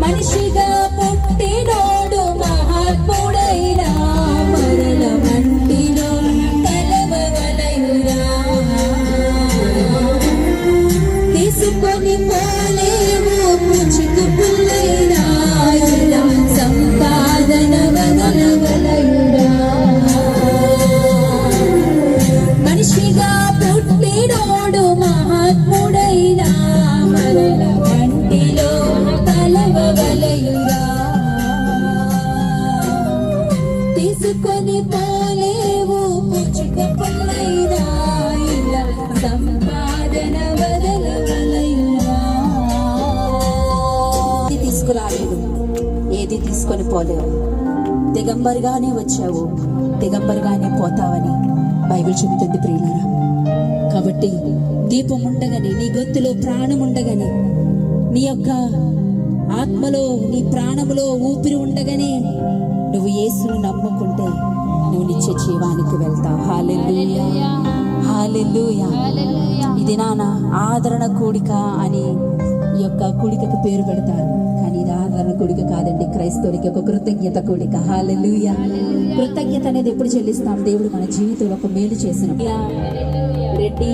మనిషిగా పుట్టినోడు మహాత్ముడైనా మరల మంటిలో కలవవలయురా. తీసుకొని పోలేవు పుచ్చుకు పుల్లైనా ఇలా సంపాదన వదలవలయురా. మనిషిగా పుట్టినోడు మహాత్ముడైనా మరల మంటిలో కలవవలయురా. తీసుకొని పోలేవు పుచ్చుకు పుల్లైనా ఇలా సంపాదన వదలవలయురా. తీసుకురాలేదు, ఏది తీసుకొని పోలేవు. దిగంబరిగానే వచ్చావు, దిగంబరిగానే పోతావని బైబిల్ చెబుతుంది ప్రియులారా. కాబట్టి దీపం ఉండగానే, నీ గొంతులో ప్రాణం ఉండగానే, నీ యొక్క ఆత్మలో నీ ప్రాణములో ఊపిరి ఉండగానే నువ్వు యేసును నమ్ముకుంటే నువ్వు నిత్య జీవానికి వెళ్తావు. హల్లెలూయా, హల్లెలూయా. ఇది నాన్న ఆదరణ కూడిక అని ఈ యొక్క కూడికకు పేరు పెడతారు, కానీ ఇది ఆదరణ కూడిక కాదండి, క్రైస్తవునికి ఒక కృతజ్ఞత కూడిక. హల్లెలూయా. కృతజ్ఞత అనేది ఎప్పుడు చెల్లిస్తాం? దేవుడు మన జీవితంలో ఒక మేలు చేసిన రెడ్డి